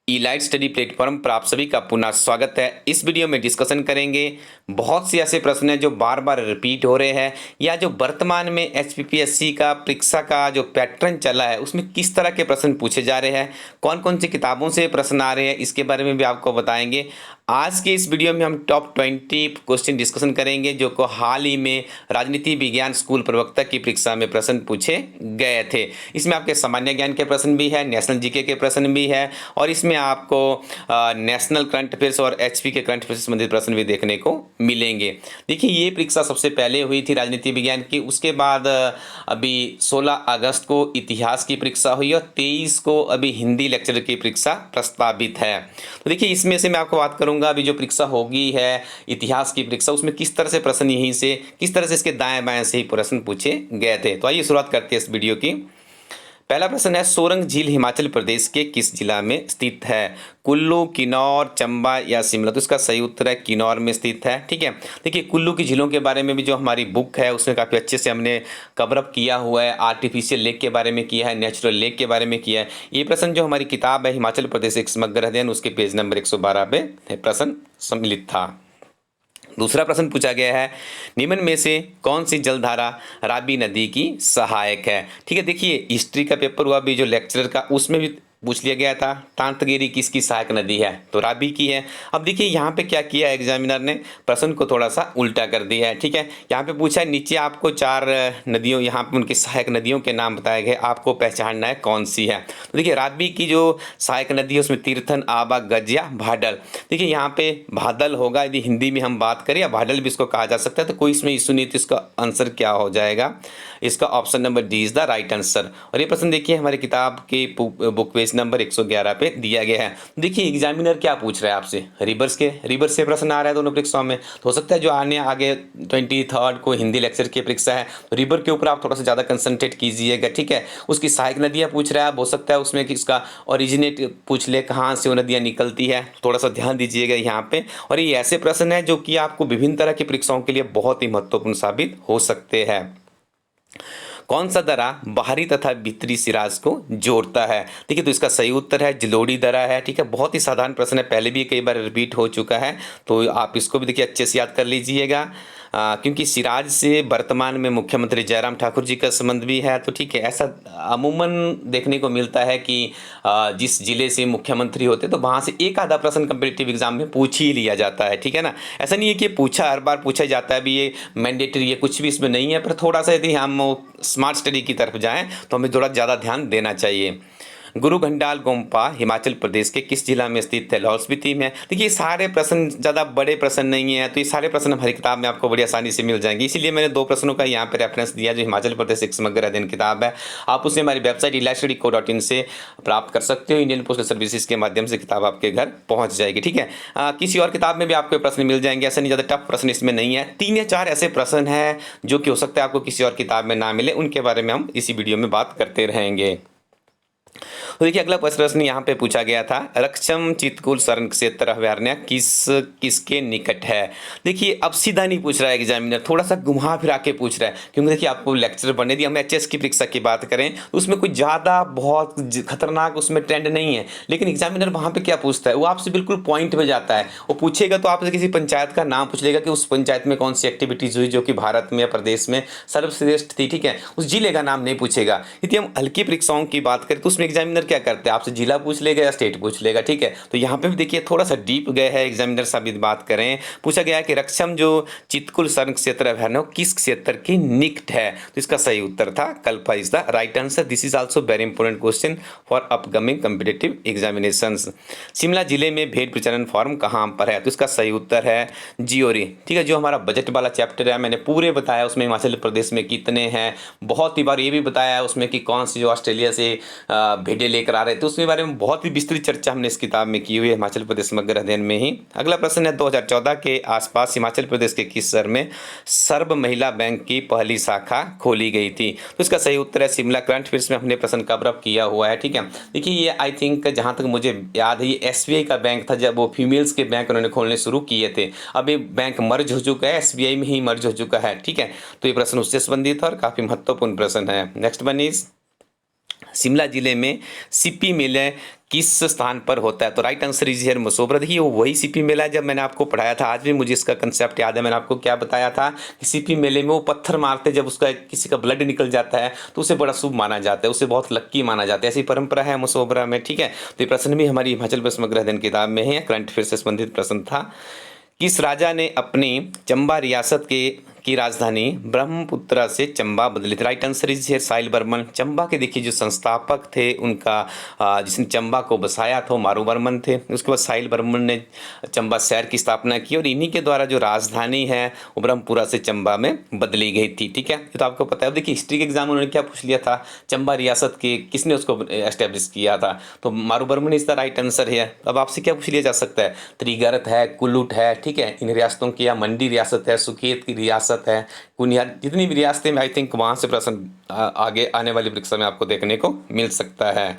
Elite study platform पर आप सभी का पुनः स्वागत है। इस वीडियो में डिस्कशन करेंगे बहुत से ऐसे प्रश्न हैं जो बार बार रिपीट हो रहे हैं या जो वर्तमान में एचपीपीएससी का परीक्षा का जो पैटर्न चला है उसमें किस तरह के प्रश्न पूछे जा रहे हैं, कौन कौन सी किताबों से प्रश्न आ रहे हैं, इसके बारे में भी आपको बताएंगे। आज के इस वीडियो में हम टॉप 20 क्वेश्चन डिस्कशन करेंगे जो को हाल ही में राजनीति विज्ञान स्कूल प्रवक्ता की परीक्षा में प्रश्न पूछे गए थे। इसमें आपके सामान्य ज्ञान के प्रश्न भी है, नेशनल जीके के प्रश्न भी है और इसमें आपको नेशनल करंट अफेयर्स और एचपी के करंट अफेयर्स से संबंधित प्रश्न भी देखने को मिलेंगे। देखिए, ये परीक्षा सबसे पहले हुई थी राजनीति विज्ञान की, उसके बाद अभी 16 अगस्त को इतिहास की परीक्षा हुई और 23 को अभी हिंदी लेक्चर की परीक्षा प्रस्तावित है। तो देखिए, इसमें से मैं आपको बात करूंगा अभी जो परीक्षा होगी है इतिहास की परीक्षा, उसमें किस तरह से प्रश्न यहीं से किस तरह से इसके दाएं बाएं से ही प्रश्न पूछे गए थे। तो आइए शुरुआत करते हैं इस वीडियो की। पहला प्रश्न है, सोरंग झील हिमाचल प्रदेश के किस जिला में स्थित है? कुल्लू, किन्नौर, चंबा या शिमला? तो इसका सही उत्तर है किन्नौर में स्थित है। ठीक है, देखिए कुल्लू की झीलों के बारे में भी जो हमारी बुक है उसमें काफ़ी अच्छे से हमने कवर अप किया हुआ है। आर्टिफिशियल लेक के बारे में किया है, नेचुरल लेक के बारे में किया है। ये प्रश्न जो हमारी किताब है हिमाचल प्रदेश एक समग्र अध्ययन, उसके पेज नंबर 112 पे प्रश्न सम्मिलित था। दूसरा प्रश्न पूछा गया है, निम्न में से कौन सी जलधारा रावी नदी की सहायक है? ठीक है, देखिए हिस्ट्री का पेपर हुआ भी जो लेक्चरर का, उसमें भी पूछ लिया गया था तांतगिरी किसकी सहायक नदी है, तो रावी की है। अब देखिए यहाँ पे क्या किया एग्जामिनर ने, प्रश्न को थोड़ा सा उल्टा कर दिया है। ठीक है, यहाँ पे पूछा है नीचे आपको 4 नदियों, यहाँ पे उनकी सहायक नदियों के नाम बताए गए, आपको पहचानना है कौन सी है। तो देखिए रावी की जो सहायक नदी है उसमें तीर्थन, आबा, गज या भाडल। देखिए यहाँ पे भादल होगा यदि हिंदी में हम बात करें, या भाडल भी इसको कहा जा सकता है, तो कोई इसमें इशू नहीं। तो इसका आंसर क्या हो जाएगा? इसका option number D is the right answer. और ये प्रश्न देखिए हमारी किताब के बुक पेज नंबर 111 पे दिया गया है। देखिए एग्जामिनर क्या पूछ रहा है आपसे, रिवर्स से प्रश्न आ रहा है दोनों परीक्षाओं में। तो हो सकता है जो आगे 23 को हिंदी लेक्चर की परीक्षा है तो रिवर के ऊपर आप थोड़ा सा ज़्यादा कंसंट्रेट कीजिएगा। ठीक है, उसकी सहायक नदियाँ पूछ रहा है, हो सकता है उसमें कि इसका ओरिजिनेट पूछ ले, कहाँ से वो नदियाँ निकलती है, थोड़ा सा ध्यान दीजिएगा यहाँ पे। और ये ऐसे प्रश्न है जो कि आपको विभिन्न तरह की परीक्षाओं के लिए बहुत ही महत्वपूर्ण साबित हो सकते हैं। कौन सा दर्रा बाहरी तथा भीतरी सिराज को जोड़ता है? देखिए, तो इसका सही उत्तर है जलोड़ी दर्रा है। ठीक है, बहुत ही साधारण प्रश्न है, पहले भी कई बार रिपीट हो चुका है, तो आप इसको भी देखिए अच्छे से याद कर लीजिएगा। क्योंकि सिराज से वर्तमान में मुख्यमंत्री जयराम ठाकुर जी का संबंध भी है। तो ठीक है, ऐसा अमूमन देखने को मिलता है कि जिस जिले से मुख्यमंत्री होते तो वहाँ से एक आधा प्रश्न कम्पिटिटिव एग्जाम में पूछ ही लिया जाता है। ठीक है ना, ऐसा नहीं है कि पूछा हर बार पूछा जाता है, भी ये मैंडेटरी है, कुछ भी इसमें नहीं है। पर थोड़ा सा यदि हम स्मार्ट स्टडी की तरफ जाएँ तो हमें थोड़ा ज़्यादा ध्यान देना चाहिए। गुरु घंटाल गोम्पा हिमाचल प्रदेश के किस जिला में स्थित है? लाहौल स्पीति में। देखिए सारे प्रश्न ज़्यादा बड़े प्रश्न नहीं है, तो ये सारे प्रश्न हमारी किताब में आपको बड़ी आसानी से मिल जाएंगे। इसीलिए मैंने 2 प्रश्नों का यहाँ पे रेफरेंस दिया जो हिमाचल प्रदेश एक समग्र अध्ययन किताब है। आप उसे हमारी वेबसाइट elightstudy.co.in से प्राप्त कर सकते हो। इंडियन पोस्टल सर्विसेज के माध्यम से किताब आपके घर पहुँच जाएगी। ठीक है, किसी और किताब में भी आपको प्रश्न मिल जाएंगे, ऐसा नहीं ज़्यादा टफ प्रश्न इसमें नहीं है। 3 या 4 ऐसे प्रश्न हैं जो कि हो सकता है आपको किसी और किताब में ना मिले, उनके बारे में हम इसी वीडियो में बात करते रहेंगे। तो देखिए अगला प्रश्न यहाँ पे पूछा गया था, रक्षम चितकुल शरण क्षेत्र अभयारण्य किसके निकट है? देखिए अब सीधा नहीं पूछ रहा है एग्जामिनर, थोड़ा सा घुमा फिरा के पूछ रहा है, क्योंकि देखिए आपको लेक्चर बनने दिया। हम एचएस की परीक्षा की बात करें तो उसमें कोई ज़्यादा बहुत खतरनाक उसमें ट्रेंड नहीं है, लेकिन एग्जामिनर वहाँ पर क्या पूछता है, वो आपसे बिल्कुल पॉइंट में जाता है। वो पूछेगा तो आपसे किसी पंचायत का नाम पूछ लेगा कि उस पंचायत में कौन सी एक्टिविटीज़ हुई जो कि भारत में या प्रदेश में सर्वश्रेष्ठ थी। ठीक है, उस जिले का नाम नहीं पूछेगा। यदि हम हल्की परीक्षाओं की बात करें तो उसमें एग्जामिनर क्या करते हैं, आपसे जिला पूछ लेगा या स्टेट पूछ लेगा। ठीक है, तो यहाँ पे भी देखिए थोड़ा सा डीप गए है एग्जामिनर साबित बात करें। पूछा गया है कि रक्षम जो चितकुल शरण क्षेत्र अभयारण्य किस क्षेत्र के निकट है? तो इसका सही उत्तर था Kalpa is the right answer. This is also very important question for upcoming competitive examinations. Shimla जिले में भेड़ प्रजनन फार्म कहाँ पर है? तो इसका सही उत्तर है जियोरी। ठीक है, जो हमारा बजट वाला चैप्टर है मैंने पूरे बताया, उसमें हिमाचल प्रदेश में कितने हैं, बहुत ही बार ये भी बताया है उसमें कि कौन सी जो ऑस्ट्रेलिया से भेड़े लेकर आ रहे थे, उसके बारे में बहुत ही विस्तृत चर्चा हमने इस किताब में की हुई है हिमाचल प्रदेश समग्र अध्ययन में ही। अगला प्रश्न है, 2014 के आसपास हिमाचल प्रदेश के किस शहर में सर्व महिला बैंक की पहली शाखा खोली गई थी? तो इसका सही उत्तर है शिमला। करंट अफेयर्स में हमने प्रश्न कवर अप किया हुआ है। ठीक है, देखिए ये आई थिंक जहाँ तक मुझे याद है ये एसबीआई का बैंक था, जब वो फीमेल्स के बैंक उन्होंने खोलने शुरू किए थे। अब ये बैंक मर्ज हो चुका है, एसबीआई में ही मर्ज हो चुका है। ठीक है, तो ये प्रश्न उससे संबंधित है और काफ़ी महत्वपूर्ण प्रश्न है। नेक्स्ट वन इज शिमला जिले में सीपी मेला किस स्थान पर होता है? तो right answer is here Mashobra. देखिए वो वही सीपी मेला है, जब मैंने आपको पढ़ाया था, आज भी मुझे इसका कंसेप्ट याद है। मैंने आपको क्या बताया था कि सीपी मेले में वो पत्थर मारते, जब उसका किसी का ब्लड निकल जाता है तो उसे बड़ा शुभ माना जाता है, उसे बहुत लक्की माना जाता है। ऐसी परंपरा है मसोबरा में, ठीक है। तो ये प्रश्न भी हमारी हिमाचल प्रश्न समग्र अध्ययन किताब में है, करंट अफेयर से संबंधित प्रश्न था। किस राजा ने अपनी चंबा रियासत की राजधानी ब्रह्मपुत्रा से चंबा बदली थी? राइट आंसर इज हियर साहिल वर्मन। चंबा के देखिए जो संस्थापक थे उनका जिसने चंबा को बसाया था मारू वर्मन थे। उसके बाद साहिल वर्मन ने चंबा शहर की स्थापना की और इन्हीं के द्वारा जो राजधानी है वो ब्रह्मपुरा से चंबा में बदली गई थी, ठीक है। ये तो आपको पता है। अब देखिए हिस्ट्री के एग्जाम में उन्होंने क्या पूछ लिया था, चंबा रियासत के किसने उसको एस्टेब्लिश किया था? तो मारू Varman is the right answer है। अब आपसे क्या पूछ लिया जा सकता है? त्रिगर्त है, कुलुट है, ठीक है, इन रियासतों की, या मंडी रियासत है, सुकेत की रियासत है, कुनिया, जितनी भी रियासतें में, आई थिंक वहां से प्रश्न आगे आने वाली परीक्षा में आपको देखने को मिल सकता है।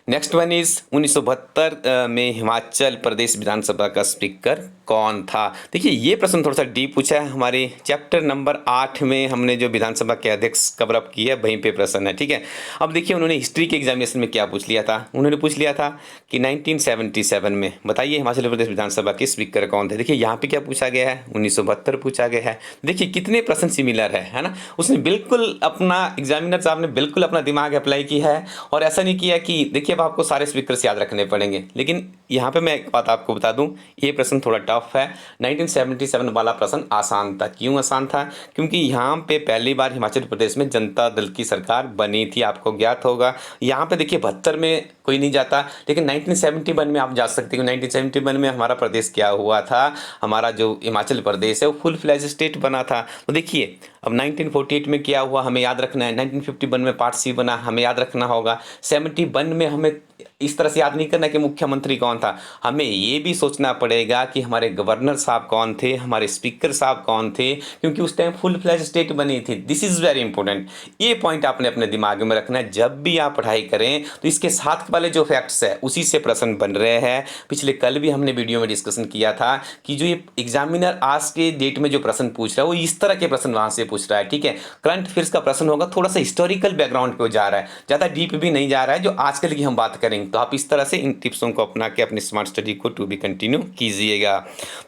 नेक्स्ट वन इज 1972 में हिमाचल प्रदेश विधानसभा का स्पीकर कौन था? देखिए ये प्रश्न थोड़ा सा डीप पूछा है। हमारे चैप्टर नंबर 8 में हमने जो विधानसभा के अध्यक्ष कवर अप किया है वहीं पे प्रश्न है, ठीक है। अब देखिए उन्होंने हिस्ट्री के एग्जामिनेशन में क्या पूछ लिया था। उन्होंने पूछ लिया था कि 1977 में बताइए हिमाचल प्रदेश विधानसभा के स्पीकर कौन थे। देखिए यहाँ पे क्या पूछा गया है, 1972 पूछा गया है। देखिए कितने प्रश्न सिमिलर है ना। उसने बिल्कुल अपना, एग्जामिनर साहब ने बिल्कुल अपना दिमाग अप्लाई किया है और ऐसा नहीं किया कि देखिए अब आपको सारे स्पीकर्स याद रखने पड़ेंगे। लेकिन यहाँ पे मैं एक बात आपको बता दूं, ये प्रश्न थोड़ा टफ है। 1977 वाला प्रश्न आसान था। क्यों आसान था? क्योंकि यहाँ पे पहली बार हिमाचल प्रदेश में जनता दल की सरकार बनी थी, आपको ज्ञात होगा। यहाँ पे देखिए 72 में कोई नहीं जाता, लेकिन 1971 में आप जा सकते हैं। 1971 में हमारा प्रदेश क्या हुआ था, हमारा जो हिमाचल प्रदेश है वो फुल फ्लैज स्टेट बना था। तो देखिए अब 1948 में क्या हुआ हमें याद रखना है, 1951 में पार्ट सी बना, हमें याद रखना होगा। 71 में हमें इस तरह से याद नहीं करना कि मुख्यमंत्री कौन था, हमें ये भी सोचना पड़ेगा कि हमारे गवर्नर साहब कौन थे, हमारे स्पीकर साहब कौन थे, क्योंकि उस टाइम फुल फ्लैज स्टेट बनी थी। This is very important. ये पॉइंट आपने अपने दिमाग में रखना है जब भी आप पढ़ाई करें। तो इसके साथ वाले जो फैक्ट्स है उसी से प्रश्न बन रहे हैं। पिछले कल भी हमने वीडियो में डिस्कशन किया था कि जो ये एग्जामिनर आज के डेट में जो प्रश्न पूछ रहा है वो इस तरह के प्रश्न वहां से पूछ रहा है, ठीक है। करंट अफेयर्स का प्रश्न होगा, थोड़ा सा हिस्टोरिकल बैकग्राउंड पे जा रहा है, ज़्यादा डीप भी नहीं जा रहा है, जो आजकल की हम बात करेंगे। तो आप इस तरह से इन टिप्सों को अपना के अपनी स्मार्ट स्टडी को टू बी कंटिन्यू कीजिएगा।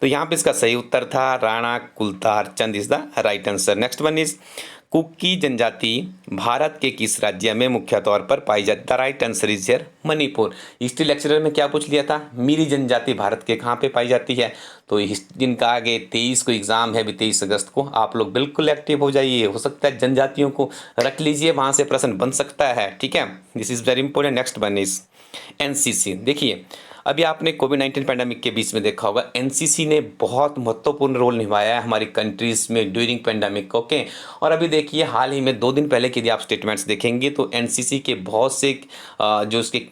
तो यहाँ पे इसका सही उत्तर था Rana Kultar Chand is the right answer. Next one is Kuki जनजाति भारत के किस राज्य में मुख्य तौर पर पाई जाती है? Right answer is here Manipur. History lecturer में क्या पूछ लिया था, मीरी जनजाति भारत के कहाँ पे पाई जाती है? तो जिनका आगे 23 को एग्जाम है, अभी 23 अगस्त को, आप लोग बिल्कुल एक्टिव हो जाइए। हो सकता है जनजातियों को रख लीजिए, वहां से प्रश्न बन सकता है, ठीक है। This is very important. Next one is NCC. देखिए अभी आपने कोविड-19 पैंडेमिक के बीच में देखा होगा, एनसीसी ने बहुत महत्वपूर्ण रोल निभाया है हमारी कंट्रीज़ में ड्यूरिंग पैंडेमिक, ओके। और अभी देखिए हाल ही में 2 दिन पहले के यदि आप स्टेटमेंट्स देखेंगे तो एनसीसी के बहुत से जो उसके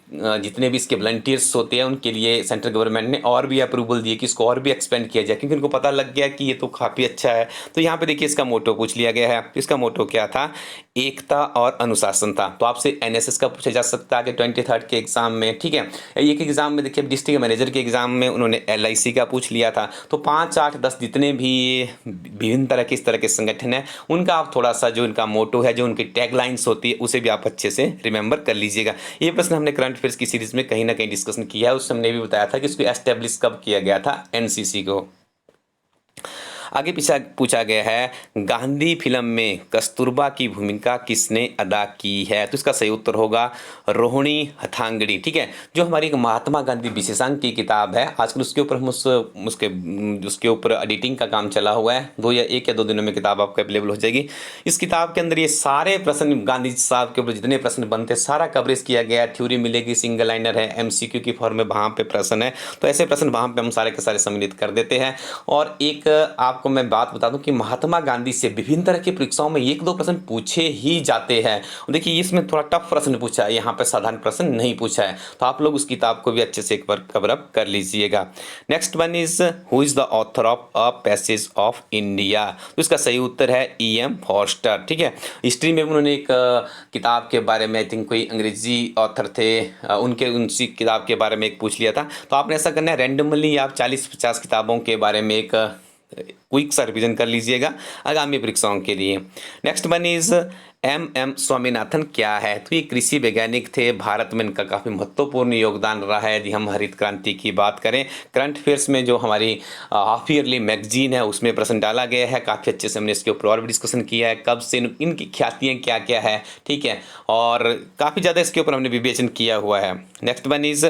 जितने भी इसके वॉलंटियर्स होते हैं उनके लिए सेंट्रल गवर्नमेंट ने और भी अप्रूवल दिए कि इसको और भी एक्सपेंड किया जाए, क्योंकि उनको पता लग गया कि ये तो काफ़ी अच्छा है। तो यहाँ पर देखिए इसका मोटो पूछ लिया गया है। इसका मोटो क्या था? एकता और अनुशासन था। तो आपसे एनएसएस का पूछा जा सकता है आगे 23rd के एग्जाम में, ठीक है। एक एग्जाम में देखिए डिस्ट्रिक्ट मैनेजर के एग्जाम में उन्होंने एलआईसी का पूछ लिया था। तो 5, 8, 10 जितने भी विभिन्न तरह के इस तरह के संगठन है उनका आप थोड़ा सा जो इनका मोटो है, जो उनकी टैगलाइंस होती है, उसे भी आप अच्छे से रिमेंबर कर लीजिएगा। ये प्रश्न हमने करंट अफेयर्स की सीरीज में कहीं ना कहीं डिस्कशन किया है। उस समय भी बताया था कि इसको एस्टेब्लिश कब किया गया था, एनसीसी को। आगे पीछे पूछा गया है गांधी फिल्म में कस्तूरबा की भूमिका किसने अदा की है? तो इसका सही उत्तर होगा रोहिणी हथांगड़ी, ठीक है। जो हमारी महात्मा गांधी विशेषांक की किताब है, आजकल उसके ऊपर हम उसके ऊपर एडिटिंग का काम चला हुआ है। 1 या 2 दिनों में किताब आपको अवेलेबल हो जाएगी। इस किताब के अंदर ये सारे प्रश्न गांधी साहब के ऊपर जितने प्रश्न बनते सारा कवरेज किया गया है। थ्योरी मिलेगी, सिंगल लाइनर है, एमसीक्यू की फॉर्म में वहाँ पे प्रश्न है। तो ऐसे प्रश्न वहाँ पे हम सारे के सारे सम्मिलित कर देते हैं। और एक आपको मैं बात बता दूं कि महात्मा गांधी से विभिन्न तरह की परीक्षाओं में 1-2 प्रश्न पूछे ही जाते हैं। देखिए इसमें थोड़ा टफ प्रश्न पूछा है, यहाँ पे साधारण प्रश्न नहीं पूछा है। तो आप लोग उस किताब को भी अच्छे से एक बार कवर अप कर लीजिएगा। Next one is who is the author of a passage of India? तो इसका सही उत्तर है E.M. फॉस्टर, ठीक है। हिस्ट्री में उन्होंने एक किताब के बारे में, आई थिंक कोई अंग्रेजी ऑथर थे, उनसी किताब के बारे में एक पूछ लिया था। तो आपने ऐसा करना है रैंडमली आप 40-50 किताबों के बारे में एक क्विक सा रिविजन कर लीजिएगा आगामी परीक्षाओं के लिए। Next one is M Swaminathan क्या है? तो ये कृषि वैज्ञानिक थे। भारत में इनका काफ़ी महत्वपूर्ण योगदान रहा है। यदि हम हरित क्रांति की बात करें, करंट अफेयर्स में जो हमारी हाफ ईयरली मैगजीन है उसमें प्रश्न डाला गया है। काफ़ी अच्छे से हमने इसके ऊपर और भी डिस्कशन किया है, कब से इनकी ख्यातियाँ क्या क्या है, ठीक है, और काफ़ी ज़्यादा इसके ऊपर हमने विवेचन किया हुआ है। Next one is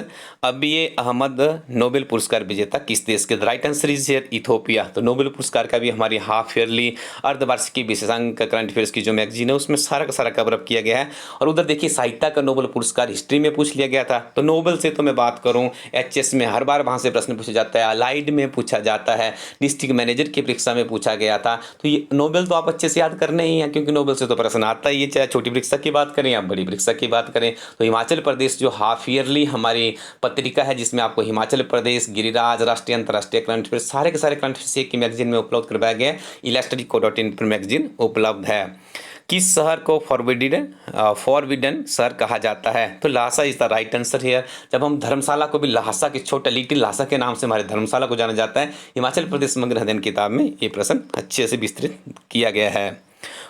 Abiy Ahmed Nobel पुरस्कार विजेता किस देश के? The right answer is here Ethiopia. तो नोबेल पुरस्कार का भी हमारी हाफ ईयरली अर्धवार्षिकी विशेषांक करंट अफेयर्स की जो मैगजीन है उसमें सारा का सारा कवरअप किया गया है। और उधर देखिए साहित्य का नोबेल पुरस्कार हिस्ट्री में पूछ लिया गया था। तो नोबेल से तो मैं बात करूं, एचएस में हर बार वहां से प्रश्न पूछा जाता है, अलाइड में पूछा जाता है, डिस्ट्रिक्ट मैनेजर की परीक्षा में पूछा गया था। तो ये नोबेल तो आप अच्छे से याद करने ही है, क्योंकि नोबेल से तो प्रश्न आता ही है, चाहे छोटी परीक्षा की बात करें या बड़ी परीक्षा की बात करें। तो हिमाचल प्रदेश जो हाफ ईयरली हमारी पत्रिका है जिसमें आपको हिमाचल प्रदेश, गिरिराज, राष्ट्रीय अंतर्राष्ट्रीय करंट अफेयर्स सारे के सारे करंट अफेयर्स की मैगजीन में उपलब्ध करवाया गया है। इलास्टडी.in पर मैगजीन उपलब्ध है। किस शहर को फॉरबिडन शहर कहा जाता है? तो Lhasa is the right answer here. जब हम धर्मशाला को भी लहासा के छोटा लिटिल लहासा के नाम से हमारे धर्मशाला को जाना जाता है। हिमाचल प्रदेश समग्र अध्ययन किताब में ये प्रश्न अच्छे से विस्तृत किया गया है।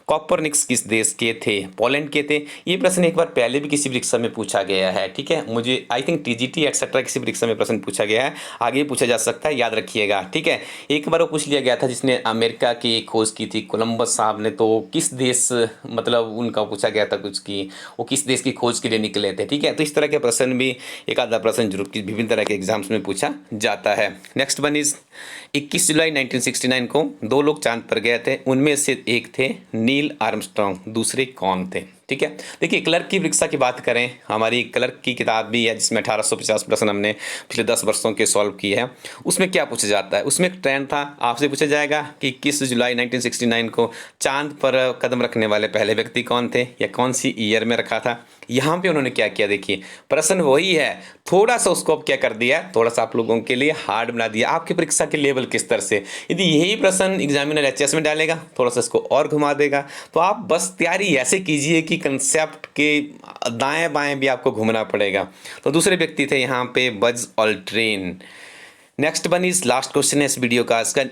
कॉपरनिकस किस देश के थे? पोलैंड के थे। ये प्रश्न एक बार पहले भी किसी परीक्षा में पूछा गया है, ठीक है, मुझे आई थिंक टीजीटी एक्सेट्रा किसी परीक्षा में प्रश्न पूछा गया है, आगे पूछा जा सकता है, याद रखिएगा, ठीक है। एक बार वो पूछ लिया गया था जिसने अमेरिका की खोज की थी, कोलंबस साहब ने। तो किस देश, मतलब उनका पूछा गया था कुछ की वो किस देश की खोज के लिए निकले थे, ठीक है। तो इस तरह के प्रश्न भी एक आधा प्रश्न जरूर विभिन्न तरह के एग्जाम्स में पूछा जाता है। नेक्स्ट वन इज 21 जुलाई 1969 को 2 लोग चांद पर गए थे, उनमें से एक थे नील आर्मस्ट्रॉन्ग, दूसरे कौन थे? ठीक है, देखिए क्लर्क की परीक्षा की बात करें, हमारी क्लर्क की किताब भी है जिसमें 1850 प्रश्न हमने पिछले 10 वर्षों के सॉल्व किए हैं। उसमें क्या पूछा जाता है? उसमें एक ट्रेंड था, आपसे पूछा जाएगा कि 21 जुलाई 1969 को चांद पर कदम रखने वाले पहले व्यक्ति कौन थे या कौन सी ईयर में रखा था। यहाँ पे उन्होंने क्या किया, देखिए प्रश्न वही है, थोड़ा सा उसको क्या कर दिया, थोड़ा सा आप लोगों के लिए हार्ड बना दिया, आपकी परीक्षा के लेवल किस तरह से। यदि यही प्रश्न एग्जामिनर एचएस में डालेगा, थोड़ा सा इसको और घुमा देगा। तो आप बस तैयारी ऐसे कीजिए कि कंसेप्ट के दाएं बाएं भी आपको घूमना पड़ेगा। तो दूसरे व्यक्ति थे यहाँ पे Buzz Aldrin. Next one is last question है इस वीडियो का, इसका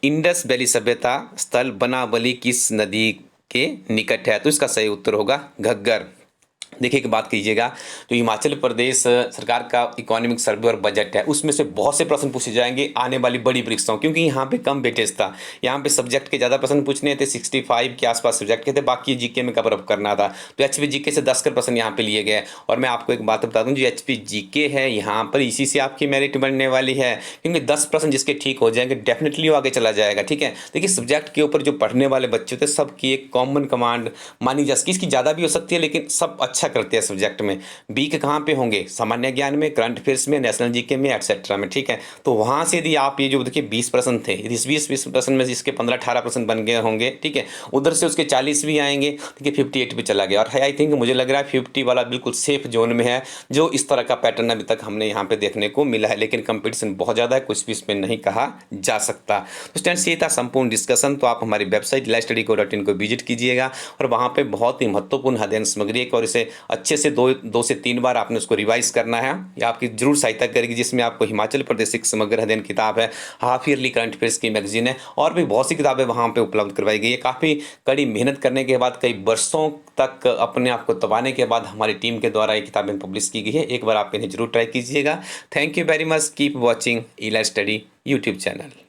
इंडस वैली सभ्यता स्थल बनावली किस नदी के निकट है? तो इसका सही उत्तर होगा घग्गर। देखिए एक बात कीजिएगा, जो हिमाचल प्रदेश सरकार का इकोनॉमिक सर्वे और बजट है उसमें से बहुत से प्रश्न पूछे जाएंगे आने वाली बड़ी परीक्षाओं, क्योंकि यहाँ पे कम वेटेज था, यहाँ पे सब्जेक्ट के ज़्यादा प्रश्न पूछने थे, 65 के आसपास सब्जेक्ट के थे, बाकी जीके में कवर अप करना था। तो एचपी जीके से 10 कर प्रश्न यहाँ पे लिए गए। और मैं आपको एक बात बता दूँ, जो एचपी जीके है यहाँ पर इसी से आपकी मेरिट बनने वाली है, क्योंकि 10 प्रश्न जिसके ठीक हो जाएंगे डेफिनेटली वो आगे चला जाएगा, ठीक है। देखिए सब्जेक्ट के ऊपर जो पढ़ने वाले बच्चे थे सबकी एक कॉमन कमांड मानी जा सकती है, इसकी ज़्यादा भी हो सकती है, लेकिन सब अच्छा करते हैं सब्जेक्ट में। वीक कहाँ पे होंगे? सामान्य ज्ञान में, करंट अफेयर्स में, नेशनल जीके में, एक्सेट्रा में, ठीक है। तो वहां से यदि आप ये जो देखिए 20 प्रश्न थे, यदि इस 20 प्रश्न में इसके 15-18 प्रश्न बन गए होंगे, ठीक है, उधर से उसके 40 भी आएंगे, देखिए 58 पे चला गया। और आई थिंक मुझे लग रहा है 50 वाला बिल्कुल सेफ जोन में है, जो इस तरह का पैटर्न अभी तक हमने यहाँ पे देखने को मिला है। लेकिन कंपटीशन बहुत ज़्यादा है, कुछ भी इसमें नहीं कहा जा सकता। तो स्टूडेंट्स ये था संपूर्ण डिस्कशन। तो आप हमारी वेबसाइट iLivestudy.in को विजिट कीजिएगा और वहाँ पे बहुत ही महत्वपूर्ण अध्ययन सामग्री है और इसे अच्छे से 2 से 3 बार आपने उसको रिवाइज करना है, या आपकी जरूर सहायता करेगी, जिसमें आपको हिमाचल प्रदेश एक समग्र अध्ययन किताब है, हाफ ईयरली करंट अफेयर्स की मैगजीन है, और भी बहुत सी किताबें वहाँ पे उपलब्ध करवाई गई है। काफ़ी कड़ी मेहनत करने के बाद, कई वर्षों तक अपने आप को दबाने के बाद हमारी टीम के द्वारा ये किताबें पब्लिश की गई है। एक बार आप इन्हें जरूर ट्राई कीजिएगा। Thank you very much, keep watching इला स्टडी यूट्यूब चैनल।